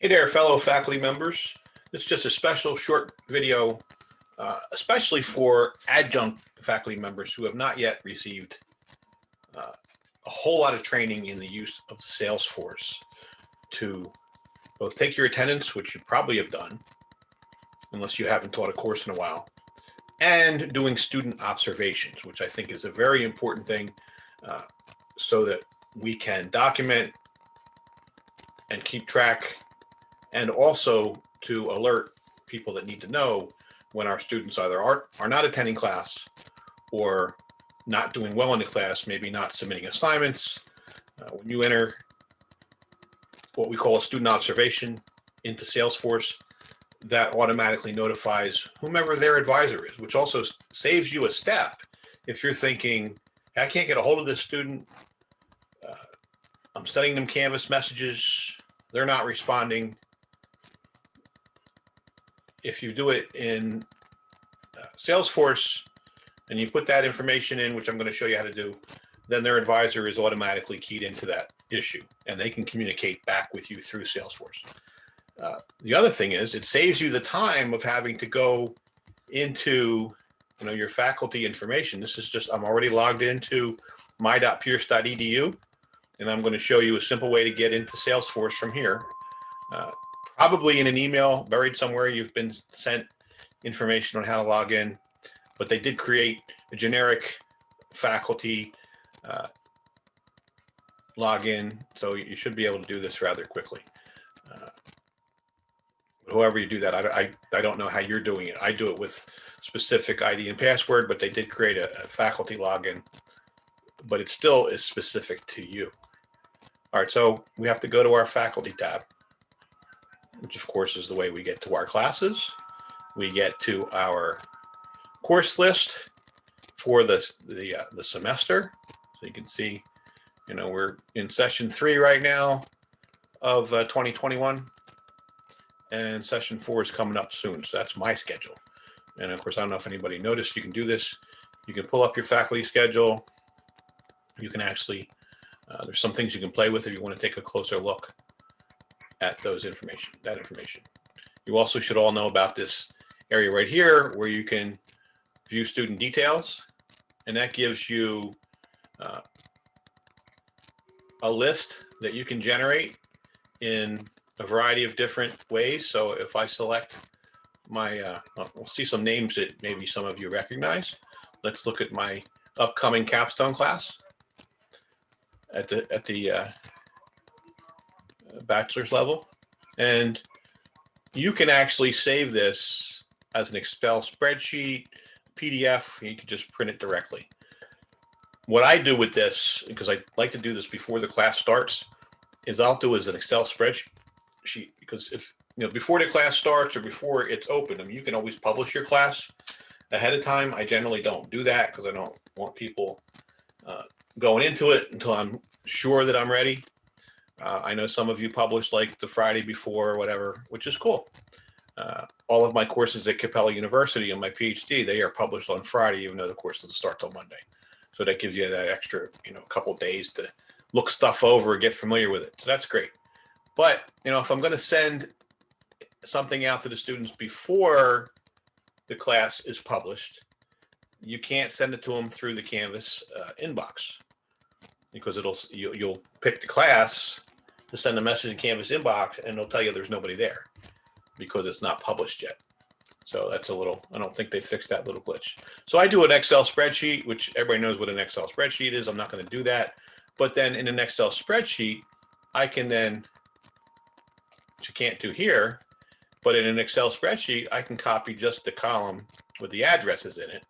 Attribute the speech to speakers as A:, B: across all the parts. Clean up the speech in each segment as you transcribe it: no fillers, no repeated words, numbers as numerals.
A: Hey there, fellow faculty members. This is just a special short video, especially for adjunct faculty members who have not yet received a whole lot of training in the use of Salesforce to both take your attendance, which you probably have done, unless you haven't taught a course in a while, and doing student observations, which I think is a very important thing uh, so that we can document and keep track, and also to alert people that need to know when our students either are not attending class or not doing well in the class, maybe not submitting assignments. When you enter what we call a student observation into Salesforce, that automatically notifies whomever their advisor is, which also saves you a step. If you're thinking, I can't get a hold of this student, I'm sending them Canvas messages, they're not responding. If you do it in Salesforce and you put that information in, which I'm going to show you how to do, then their advisor is automatically keyed into that issue and they can communicate back with you through Salesforce. The other thing is it saves you the time of having to go into your faculty information. This is just, I'm already logged into my.pierce.edu, and I'm going to show you a simple way to get into Salesforce from here. Probably in an email buried somewhere, you've been sent information on how to log in, but they did create a generic faculty login, so you should be able to do this rather quickly. However you do that, I don't know how you're doing it. I do it with specific ID and password, but they did create a faculty login, but it still is specific to you. All right, so we have to go to our faculty tab, which of course is the way we get to our classes. We get to our course list for the semester. So you can see, we're in session 3 right now of 2021, and session 4 is coming up soon. So that's my schedule. And of course, I don't know if anybody noticed, you can do this. You can pull up your faculty schedule. You can actually, there's some things you can play with if you want to take a closer look at that information. You also should all know about this area right here where you can view student details, and that gives you a list that you can generate in a variety of different ways. So if I select my, we'll see some names that maybe some of you recognize. Let's look at my upcoming capstone class at the bachelor's level, and you can actually save this as an Excel spreadsheet, PDF. You can just print it directly. What I do with this, because I like to do this before the class starts, is I'll do as an Excel spreadsheet, because if before the class starts or before it's open, you can always publish your class ahead of time. I generally don't do that because I don't want people going into it until I'm sure that I'm ready. I know some of you publish like the Friday before or whatever, which is cool. All of my courses at Capella University and my PhD, they are published on Friday, even though the course doesn't start till Monday. So that gives you that extra, couple days to look stuff over, get familiar with it. So that's great. But, if I'm going to send something out to the students before the class is published, you can't send it to them through the Canvas inbox, because you'll pick the class to send a message in Canvas inbox, and it'll tell you there's nobody there because it's not published yet. So that's I don't think they fixed that little glitch. So I do an Excel spreadsheet, which everybody knows what an Excel spreadsheet is. I'm not going to do that. But then in an Excel spreadsheet, I can then, which you can't do here, but in an Excel spreadsheet, I can copy just the column with the addresses in it,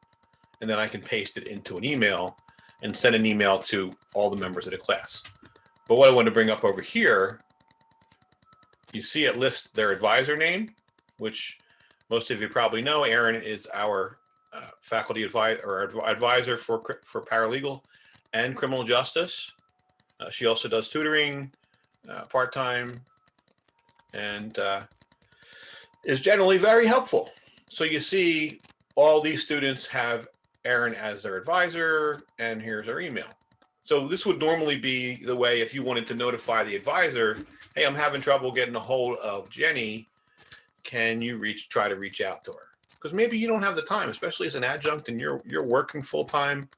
A: and then I can paste it into an email and send an email to all the members of the class. But what I want to bring up over here, you see it lists their advisor name, which most of you probably know. Erin is our faculty advisor, or advisor for paralegal and criminal justice. She also does tutoring part-time, and is generally very helpful. So you see all these students have Erin as their advisor, and here's her email. So this would normally be the way if you wanted to notify the advisor, hey, I'm having trouble getting a hold of Jenny. Can you try to reach out to her? Because maybe you don't have the time, especially as an adjunct and you're working full time.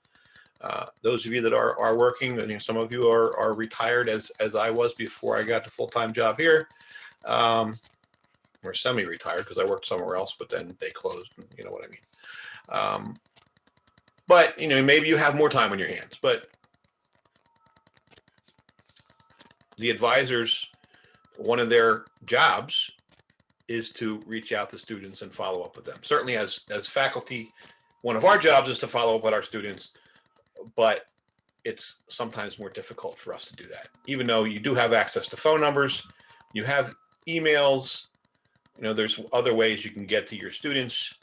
A: Those of you that are working, and some of you are retired as I was before I got the full-time job here, or semi-retired because I worked somewhere else, but then they closed. You know what I mean? But maybe you have more time on your hands. But the advisors, one of their jobs is to reach out to students and follow up with them. Certainly, as faculty, one of our jobs is to follow up with our students. But it's sometimes more difficult for us to do that. Even though you do have access to phone numbers, you have emails, there's other ways you can get to your students,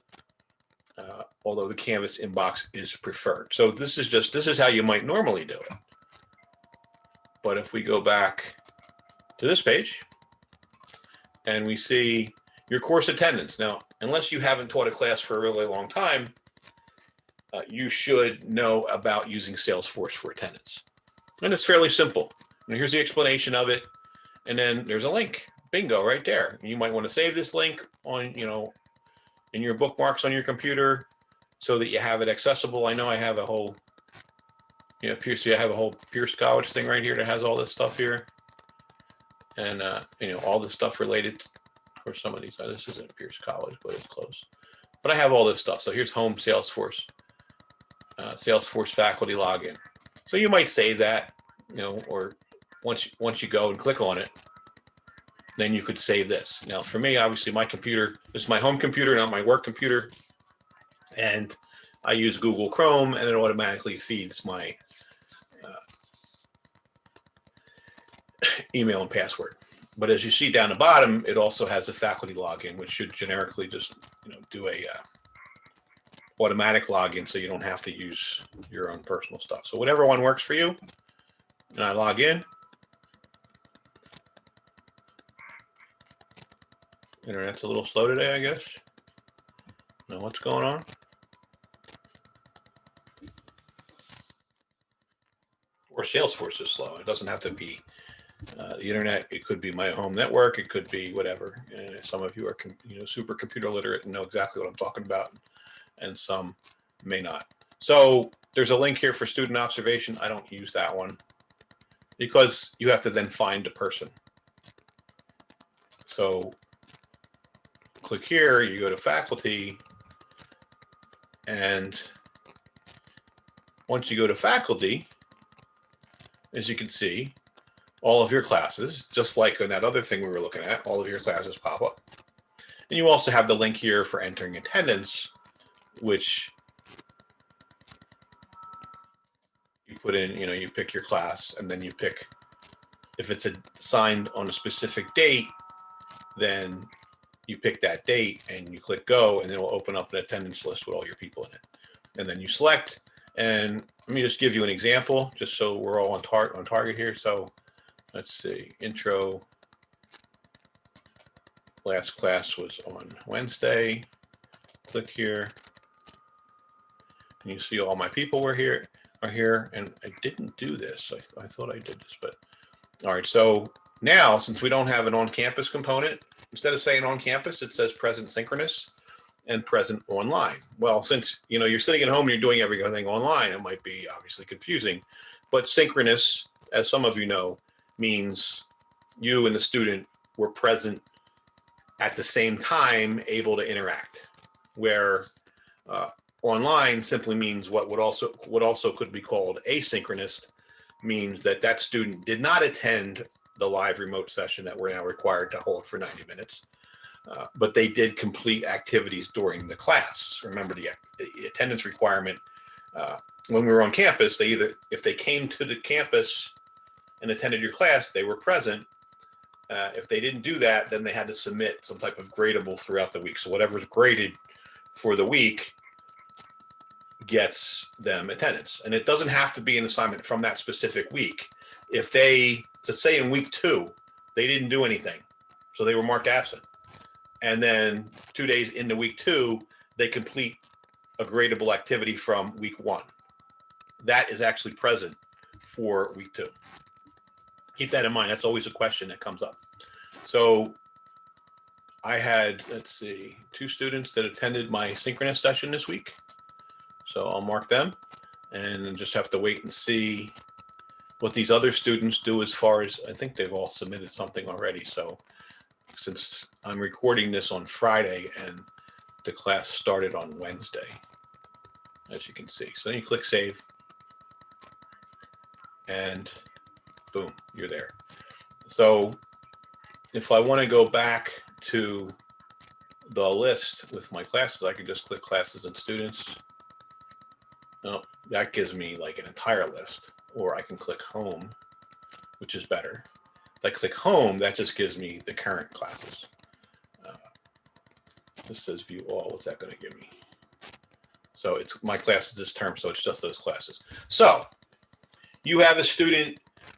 A: although the Canvas inbox is preferred. So this is how you might normally do it. But if we go back to this page and we see your course attendance. Now, unless you haven't taught a class for a really long time, you should know about using Salesforce for attendance. And it's fairly simple. And here's the explanation of it. And then there's a link. Bingo, right there. You might want to save this link on, in your bookmarks on your computer so that you have it accessible. I know I have a whole, Pierce, I have a whole Pierce College thing right here that has all this stuff here. And, all this stuff related for some of these. This isn't Pierce College, but it's close. But I have all this stuff. So here's home Salesforce. Salesforce faculty login. So you might save that, or once you go and click on it, then you could save this. Now, for me, obviously, my computer, this is my home computer, not my work computer, and I use Google Chrome, and it automatically feeds my email and password. But as you see down the bottom, it also has a faculty login, which should generically just do a automatic login, so you don't have to use your own personal stuff. So whatever one works for you, and I log in. Internet's a little slow today, I guess. Now what's going on? Or Salesforce is slow. It doesn't have to be the internet. It could be my home network. It could be whatever. And some of you are super computer literate and know exactly what I'm talking about, and some may not. So there's a link here for student observation. I don't use that one because you have to then find a person. So click here, you go to faculty, and once you go to faculty, as you can see, all of your classes, just like in that other thing we were looking at, all of your classes pop up. And you also have the link here for entering attendance, which you put in, you pick your class, and then you pick, if it's assigned on a specific date, then you pick that date and you click go, and then it will open up an attendance list with all your people in it. And then you select, and let me just give you an example, just so we're all on target here. So let's see, intro, last class was on Wednesday. Click here. And you see all my people are here, and I didn't do this. I thought I did this, but all right. So now, since we don't have an on-campus component, instead of saying on campus, it says present synchronous and present online. Well, since you're sitting at home and you're doing everything online, it might be obviously confusing. But synchronous, as some of you know, means you and the student were present at the same time, able to interact. Where online simply means what also could be called asynchronous, means that student did not attend the live remote session that we're now required to hold for 90 minutes, but they did complete activities during the class. Remember the attendance requirement when we were on campus, if they came to the campus and attended your class, they were present. If they didn't do that, then they had to submit some type of gradable throughout the week. So whatever's graded for the week gets them attendance. And it doesn't have to be an assignment from that specific week. If they, let's say in week 2, they didn't do anything, so they were marked absent. And then 2 days into week 2, they complete a gradable activity from week 1. That is actually present for week 2. Keep that in mind. That's always a question that comes up. So I had, let's see, 2 students that attended my synchronous session this week. So I'll mark them and just have to wait and see what these other students do as far as, I think they've all submitted something already. So since I'm recording this on Friday and the class started on Wednesday, as you can see. So then you click save and boom, you're there. So if I want to go back to the list with my classes, I can just click classes and students. No, that gives me like an entire list, or I can click home, which is better. If I click home, that just gives me the current classes. This says view all. What's that going to give me? So it's my classes this term, so it's just those classes. So you have a student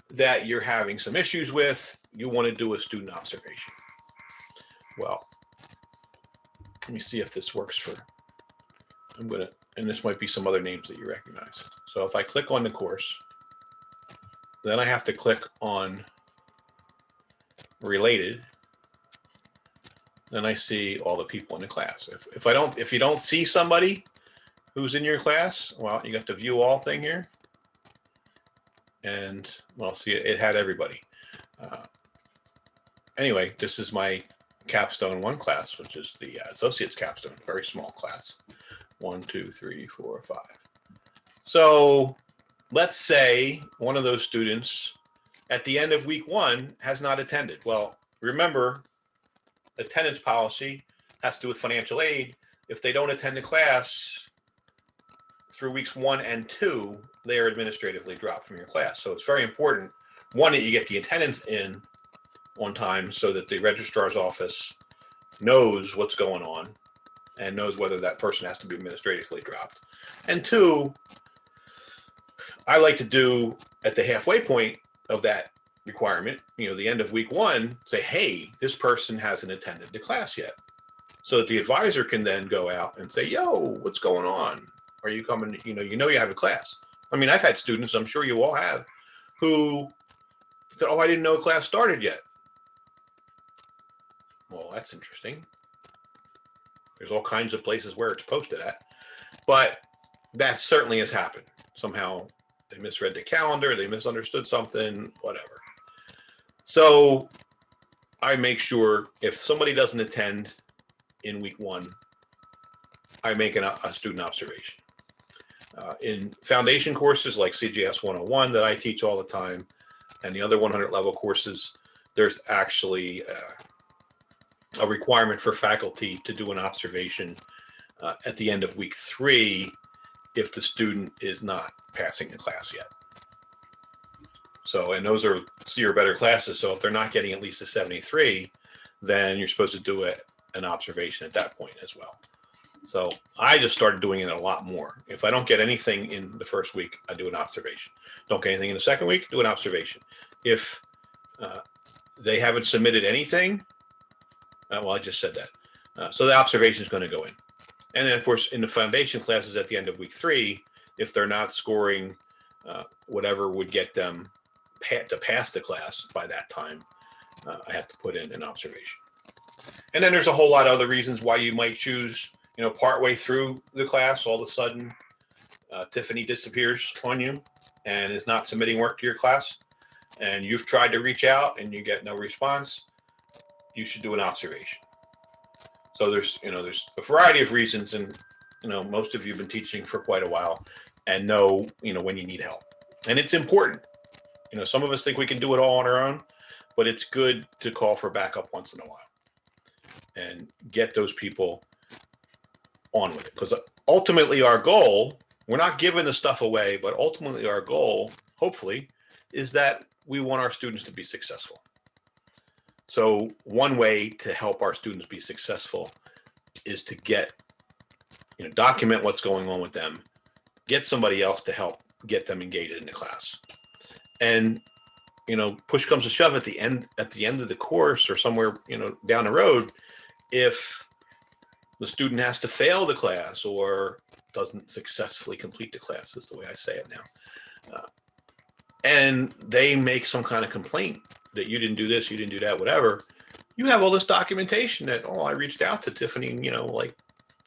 A: that you're having some issues with. You want to do a student observation. Well, let me see if this works for, and this might be some other names that you recognize. So if I click on the course, then I have to click on related. Then I see all the people in the class. If you don't see somebody who's in your class, well, you got the view all thing here. And well, see, it had everybody. Anyway, this is my capstone 1 class, which is the associate's capstone, very small class. 1, 2, 3, 4, 5. So let's say one of those students at the end of week 1 has not attended. Well, remember, attendance policy has to do with financial aid. If they don't attend the class through weeks 1 and 2, they are administratively dropped from your class. So it's very important, 1, that you get the attendance in on time so that the registrar's office knows what's going on and knows whether that person has to be administratively dropped. And 2, I like to do at the halfway point of that requirement, the end of week 1, say, hey, this person hasn't attended the class yet. So that the advisor can then go out and say, yo, what's going on? Are you coming? You have a class. I mean, I've had students, I'm sure you all have, who said, oh, I didn't know class started yet. Well, that's interesting. There's all kinds of places where it's posted at, but that certainly has happened. Somehow they misread the calendar, they misunderstood something, whatever. So I make sure if somebody doesn't attend in week 1, I make a student observation. In foundation courses like CGS 101 that I teach all the time, and the other 100 level courses, there's actually a requirement for faculty to do an observation at the end of week 3 if the student is not passing the class yet. So, and those are C or better classes. So if they're not getting at least a 73, then you're supposed to do an observation at that point as well. So I just started doing it a lot more. If I don't get anything in the first week, I do an observation. Don't get anything in the second week, do an observation. If they haven't submitted anything, well, I just said that. So the observation is going to go in. And then, of course, in the foundation classes at the end of week 3, if they're not scoring whatever would get them to pass the class by that time, I have to put in an observation. And then there's a whole lot of other reasons why you might choose, partway through the class, all of a sudden, Tiffany disappears on you and is not submitting work to your class, and you've tried to reach out and you get no response. You should do an observation. So there's a variety of reasons, and most of you have been teaching for quite a while and know when you need help, and it's important. Some of us think we can do it all on our own, but it's good to call for backup once in a while and get those people on with it, because ultimately our goal, we're not giving the stuff away, but ultimately our goal, hopefully, is that we want our students to be successful. So one way to help our students be successful is to document what's going on with them, get somebody else to help get them engaged in the class. And, push comes to shove at the end of the course or somewhere, down the road, if the student has to fail the class or doesn't successfully complete the class, is the way I say it now. and they make some kind of complaint that you didn't do this, you didn't do that, whatever, you have all this documentation that, oh, I reached out to Tiffany, like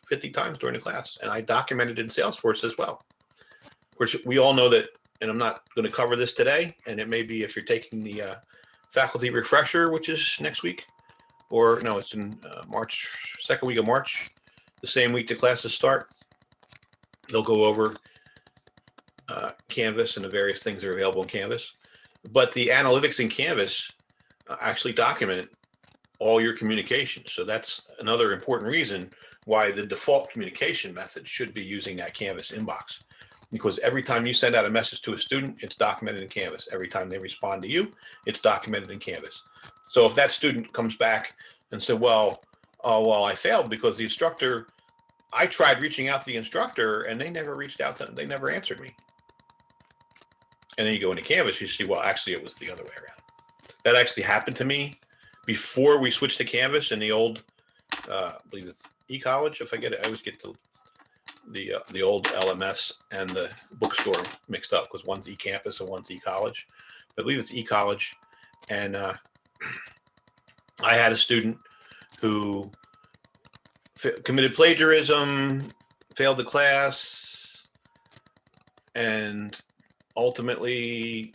A: 50 times during the class, and I documented it in Salesforce as well. Of course, we all know that, and I'm not going to cover this today, and it may be if you're taking the faculty refresher, which is next week, or no, it's in March, second week of March, the same week the classes start. They'll go over Canvas and the various things that are available in Canvas. But the analytics in Canvas actually document all your communications. So that's another important reason why the default communication method should be using that Canvas inbox. Because every time you send out a message to a student, it's documented in Canvas. Every time they respond to you, it's documented in Canvas. So if that student comes back and said, well, I failed because the instructor, I tried reaching out to the instructor and they never reached out to them. They never answered me. And then you go into Canvas, you see, well, actually it was the other way around. That actually happened to me before we switched to Canvas in the old, I believe it's eCollege. If I get it, I always get the old LMS and the bookstore mixed up because one's eCampus and one's eCollege. I believe it's eCollege. And I had a student who committed plagiarism, failed the class, and ultimately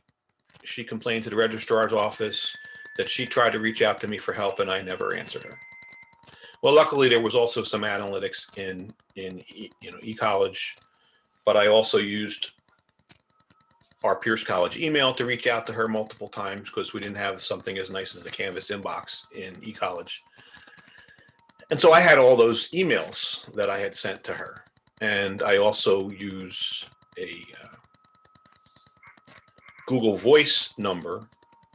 A: she complained to the registrar's office that she tried to reach out to me for help and I never answered her. Well, luckily there was also some analytics in eCollege, but I also used our Pierce College email to reach out to her multiple times because we didn't have something as nice as the Canvas inbox in eCollege. And so I had all those emails that I had sent to her. And I also use a Google Voice number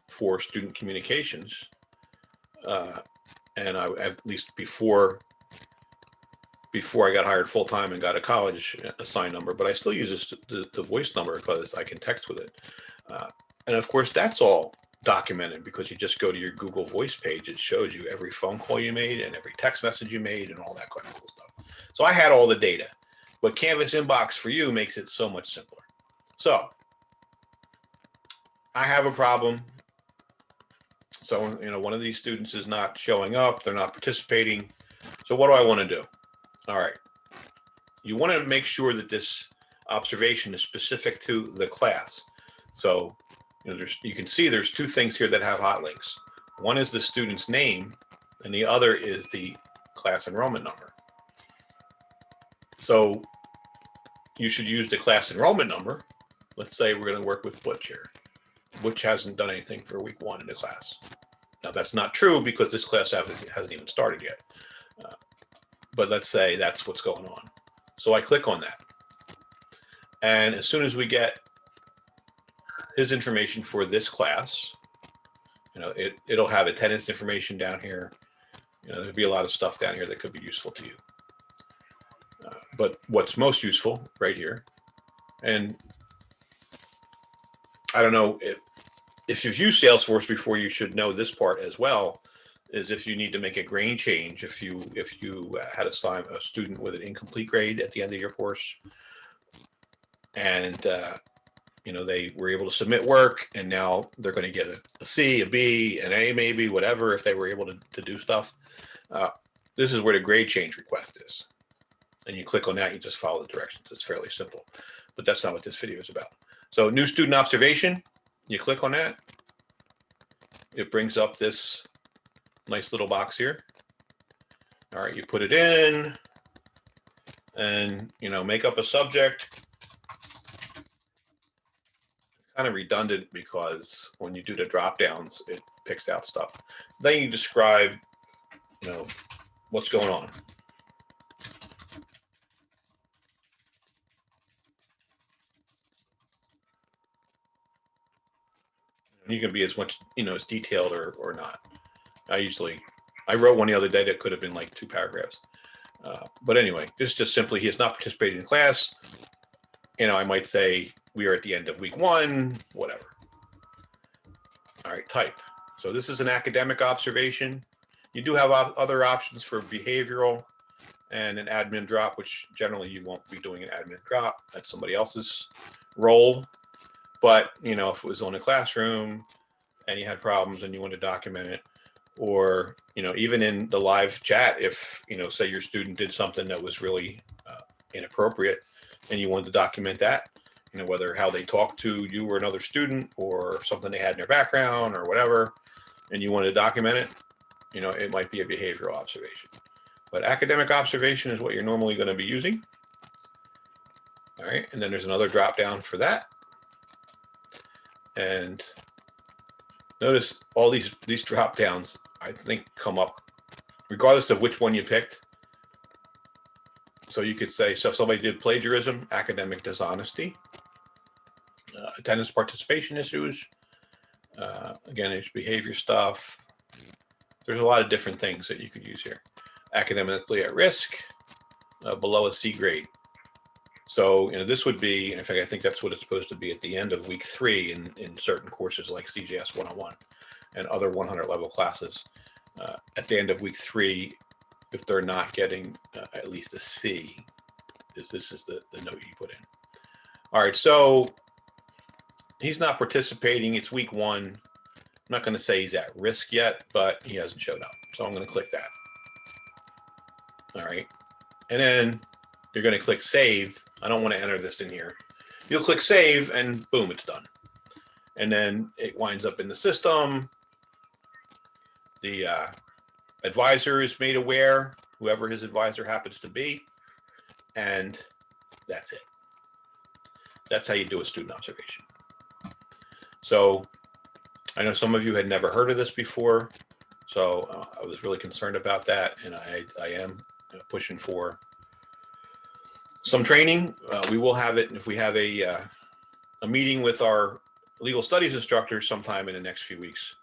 A: for student communications. And I, at least before I got hired full time and got a college assigned number, but I still use the voice number because I can text with it. And of course, that's all documented because you just go to your Google Voice page. It shows you every phone call you made and every text message you made and all that kind of cool stuff. So I had all the data, but Canvas Inbox for you makes it so much simpler. So I have a problem. So, one of these students is not showing up. They're not participating. So what do I want to do? All right. You want to make sure that this observation is specific to the class. So, you can see there's two things here that have hot links. One is the student's name, and the other is the class enrollment number. So you should use the class enrollment number. Let's say we're going to work with Butch here. Butch hasn't done anything for week 1 in the class. Now that's not true because this class hasn't even started yet. But let's say that's what's going on. So I click on that. And as soon as we get his information for this class, it'll have attendance information down here. There'll be a lot of stuff down here that could be useful to you. But what's most useful right here, and I don't know if you've used Salesforce before, you should know this part as well, is if you need to make a grade change, if you had assigned a student with an incomplete grade at the end of your course, and they were able to submit work, and now they're going to get a C, a B, an A, maybe, whatever, if they were able to do stuff. This is where the grade change request is. And you click on that, you just follow the directions. It's fairly simple, but that's not what this video is about. So new student observation, you click on that. It brings up this nice little box here. All right, you put it in and, make up a subject. It's kind of redundant because when you do the drop downs, it picks out stuff. Then you describe, what's going on. You can be as much, as detailed or not. I wrote one the other day that could have been like 2 paragraphs. But anyway, it's just simply, he has not participated in class. I might say we are at the end of week 1, whatever. All right, type. So this is an academic observation. You do have other options for behavioral and an admin drop, which generally you won't be doing an admin drop. That's somebody else's role. But, you know, if it was on a classroom and you had problems and you want to document it, or, you know, even in the live chat, if, you know, say your student did something that was really inappropriate and you wanted to document that, you know, whether how they talked to you or another student or something they had in their background or whatever, and you wanted to document it, you know, it might be a behavioral observation. But academic observation is what you're normally going to be using. All right, and then there's another drop down for that. And notice all these drop downs, I think, come up regardless of which one you picked. So you could say, so if somebody did plagiarism, academic dishonesty, attendance participation issues, again, there's behavior stuff. There's a lot of different things that you could use here. Academically at risk, below a C grade. So, you know, this would be, in fact, I think that's what it's supposed to be at the end of week 3 in certain courses like CJS 101 and other 100 level classes. At the end of week 3, if they're not getting at least a C, this is the note you put in. All right, so he's not participating. It's week 1. I'm not going to say he's at risk yet, but he hasn't showed up. So I'm going to click that. All right, and then you're going to click save. I don't want to enter this in here. You'll click save and boom, it's done. And then it winds up in the system. The advisor is made aware, whoever his advisor happens to be, and that's it. That's how you do a student observation. So I know some of you had never heard of this before, so I was really concerned about that, and I am pushing for some training. We will have it if we have a meeting with our legal studies instructors sometime in the next few weeks.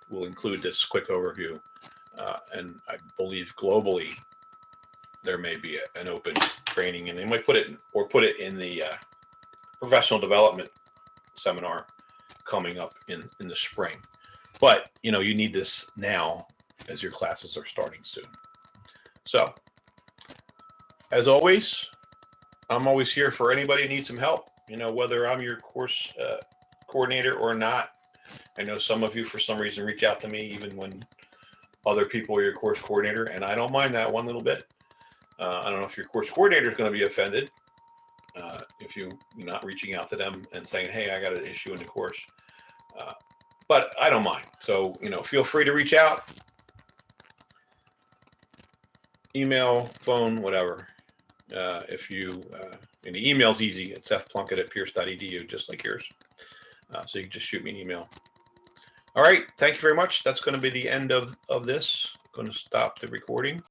A: We'll include this quick overview. And I believe globally, there may be an open training, and they might put it in the professional development seminar coming up in the spring. But, you know, you need this now as your classes are starting soon. So, as always, I'm always here for anybody who needs some help, you know, whether I'm your course coordinator or not. I know some of you, for some reason, reach out to me even when other people are your course coordinator, and I don't mind that one little bit. I don't know if your course coordinator is going to be offended if you're not reaching out to them and saying, hey, I got an issue in the course. But I don't mind. So, you know, feel free to reach out. Email, phone, whatever. If you, and the email's easy. It's fplunkett@pierce.edu, just like yours. So you can just shoot me an email. All right. Thank you very much. That's going to be the end of this. I'm going to stop the recording.